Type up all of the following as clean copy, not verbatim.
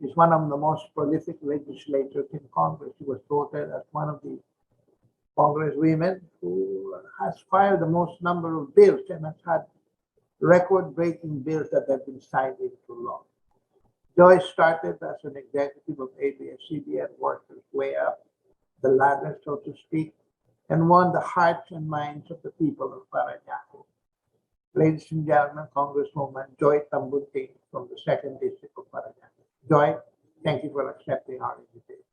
She's one of the most prolific legislators in Congress. She was voted as one of the Congresswomen who has filed the most number of bills and has had record-breaking bills that have been signed into law. Joy started as an executive of ABS-CBN, worked her way up the ladder, so to speak, and won the hearts and minds of the people of Parañaque. Ladies and gentlemen, Congresswoman Joy Tambunting from the 2nd District of Parañaque. Joy, thank you for accepting our invitation.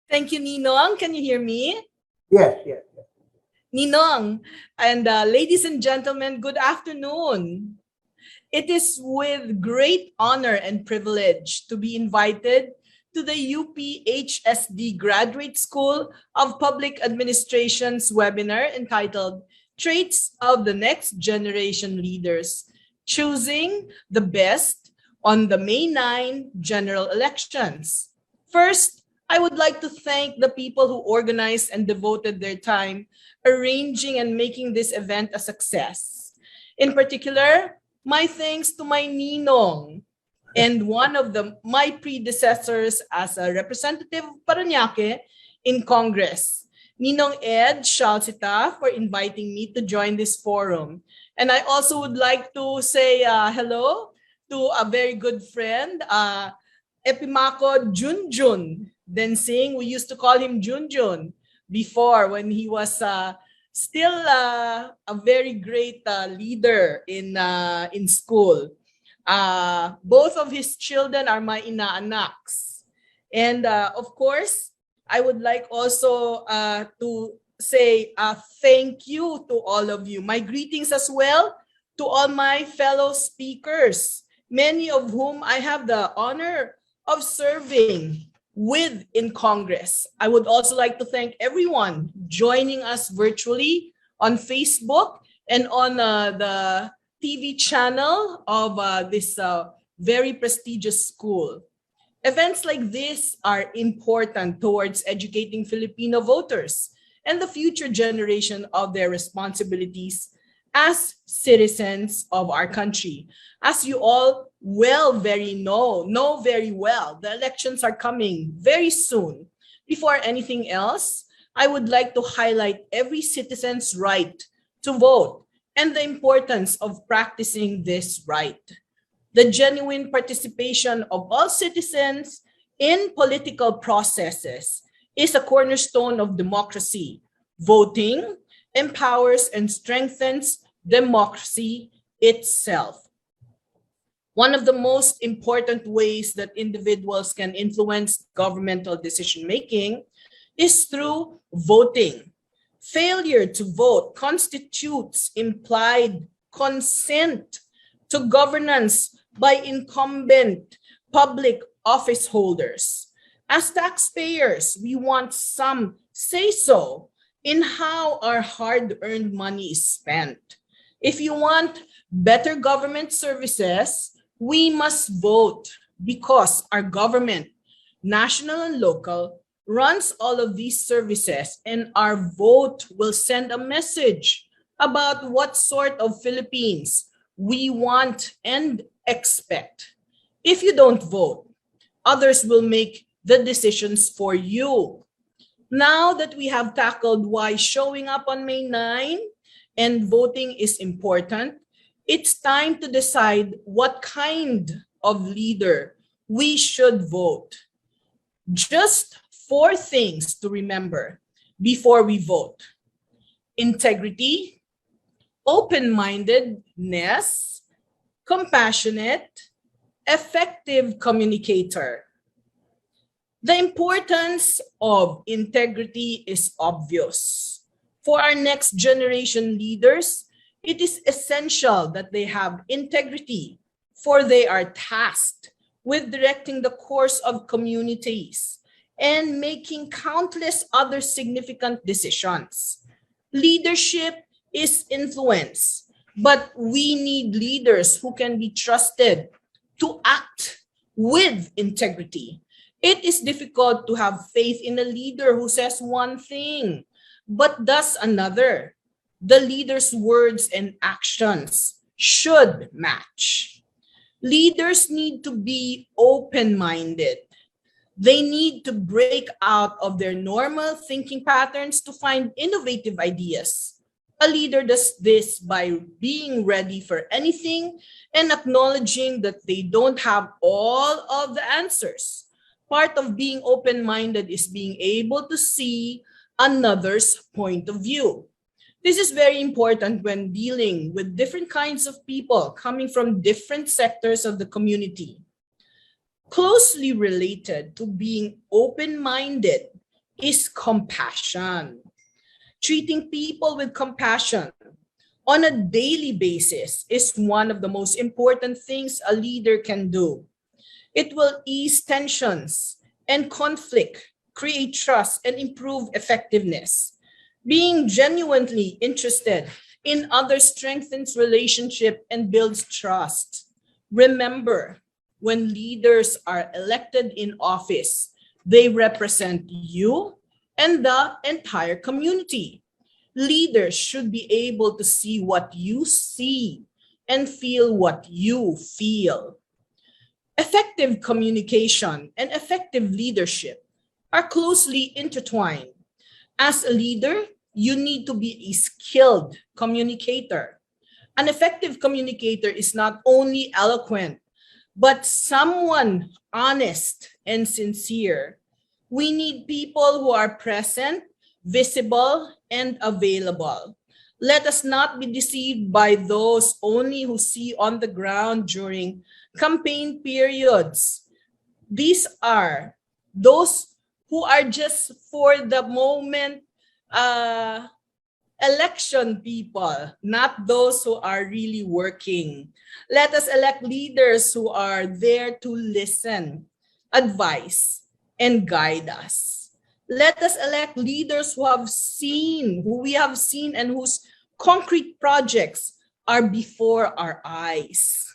Thank you, Ninong. Can you hear me? Yes, yes, yes. Ninong, and ladies and gentlemen, good afternoon. It is with great honor and privilege to be invited to the UPHSD Graduate School of Public Administration's webinar entitled Traits of the Next Generation Leaders, Choosing the Best on the May 9 General Elections. First, I would like to thank the people who organized and devoted their time arranging and making this event a success. In particular, my thanks to my ninong and one of my predecessors as a representative of Parañaque in Congress, Ninong Ed Shalsita, for inviting me to join this forum. And I also would like to say hello to a very good friend, Epimako Junjun Densing. We used to call him Junjun before when he was still a very great leader in school. Both of his children are my inaanaks. And of course, I would like also to say thank you to all of you. My greetings as well to all my fellow speakers, many of whom I have the honor of serving with in Congress. I would also like to thank everyone joining us virtually on Facebook and on the TV channel of this very prestigious school. Events like this are important towards educating Filipino voters and the future generation of their responsibilities as citizens of our country. As you all know very well, the elections are coming very soon. Before anything else, I would like to highlight every citizen's right to vote and the importance of practicing this right. The genuine participation of all citizens in political processes is a cornerstone of democracy. Voting empowers and strengthens democracy itself. One of the most important ways that individuals can influence governmental decision-making is through voting. Failure to vote constitutes implied consent to governance by incumbent public office holders. As taxpayers, we want some say-so in how our hard-earned money is spent. If you want better government services, we must vote because our government, national and local, runs all of these services, and our vote will send a message about what sort of Philippines we want and expect. If you don't vote, others will make the decisions for you. Now that we have tackled why showing up on May 9 and voting is important, it's time to decide what kind of leader we should vote. Just 4 things to remember before we vote: integrity, open-mindedness, compassionate, effective communicator. The importance of integrity is obvious. For our next generation leaders, it is essential that they have integrity, for they are tasked with directing the course of communities and making countless other significant decisions. Leadership is influence, but we need leaders who can be trusted to act with integrity. It is difficult to have faith in a leader who says one thing, but does another. The leader's words and actions should match. Leaders need to be open-minded. They need to break out of their normal thinking patterns to find innovative ideas. A leader does this by being ready for anything and acknowledging that they don't have all of the answers. Part of being open-minded is being able to see another's point of view. This is very important when dealing with different kinds of people coming from different sectors of the community. Closely related to being open-minded is compassion. Treating people with compassion on a daily basis is one of the most important things a leader can do. It will ease tensions and conflict, create trust, and improve effectiveness. Being genuinely interested in others strengthens relationship and builds trust. Remember, when leaders are elected in office, they represent you and the entire community. Leaders should be able to see what you see and feel what you feel. Effective communication and effective leadership are closely intertwined. As a leader, you need to be a skilled communicator. An effective communicator is not only eloquent, but someone honest and sincere. We need people who are present, visible, and available. Let us not be deceived by those only who see on the ground during campaign periods. These are those who are just for the moment uh, election people, not those who are really working. Let us elect leaders who are there to listen, advise, and guide us. Let us elect leaders who we have seen, and whose concrete projects are before our eyes.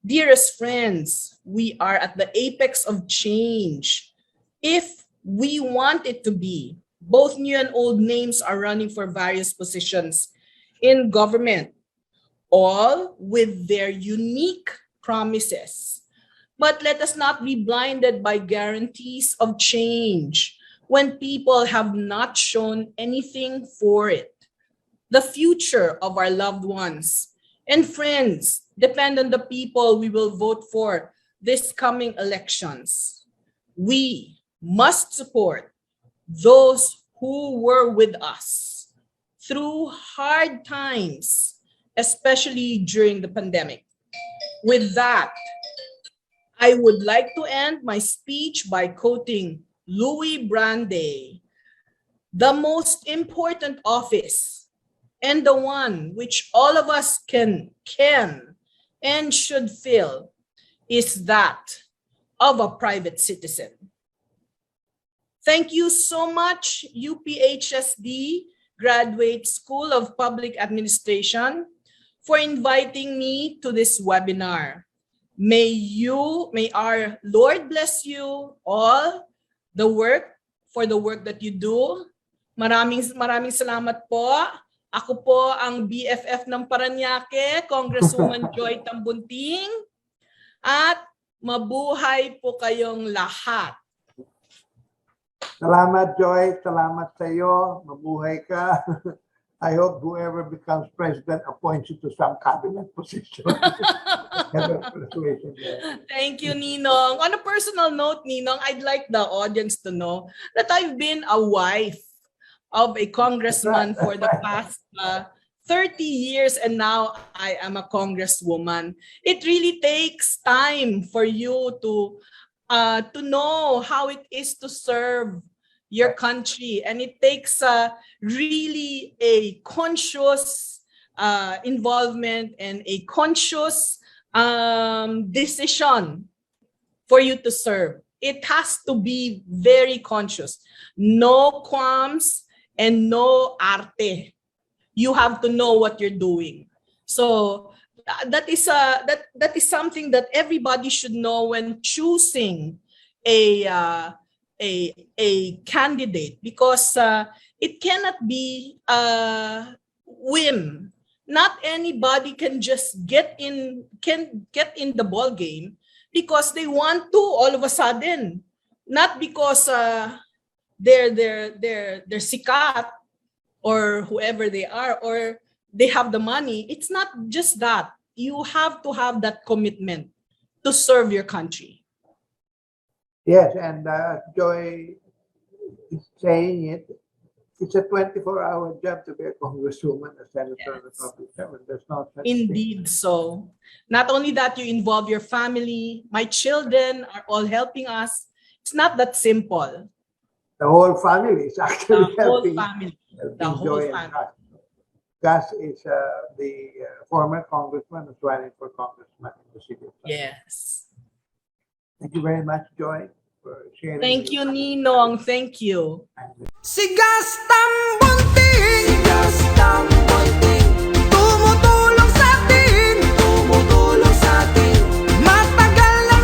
Dearest friends, we are at the apex of change. If we want it to be, both new and old names are running for various positions in government, all with their unique promises. But let us not be blinded by guarantees of change when people have not shown anything for it. The future of our loved ones and friends depend on the people we will vote for this coming elections. We must support those who were with us through hard times, especially during the pandemic. With that, I would like to end my speech by quoting Louis Brandeis: "The most important office, and the one which all of us can and should fill, is that of a private citizen." Thank you so much, UPHSD Graduate School of Public Administration, for inviting me to this webinar. May our Lord bless you all for the work that you do. Maraming salamat po. Ako po ang BFF ng Parañaque, Congresswoman Joy Tambunting, at mabuhay po kayong lahat. Salamat, Joy. Salamat sa iyo. Mabuhay ka. I hope whoever becomes president appoints you to some cabinet position. Thank you, Ninong. On a personal note, Ninong, I'd like the audience to know that I've been a wife of a congressman for the past 30 years, and now I am a congresswoman. It really takes time for you to know how it is to serve your country, and it takes really a conscious involvement and a conscious decision for you to serve. It has to be very conscious. No qualms and no arte. You have to know what you're doing. So that is something that everybody should know when choosing a candidate, because it cannot be whim not anybody can just get in the ball game because they want to all of a sudden, not because they're sikat or whoever they are, or they have the money. It's not just that. You have to have that commitment to serve your country. Yes, and Joy is saying it. It's a 24-hour job to be a congresswoman, a senator, Yes. a public servant. There's no such thing. Indeed. So not only that, you involve your family. My children are all helping us. It's not that simple. The whole family is The actually whole helping, family. helping The whole Joy and family. Gus. Gus is the former congressman who's running for congressman in the city of San. Yes. Thank you very much, Joy, for sharing. Thank you, Ninong. Thank you. And Sigas tambunting, sigas tambunting.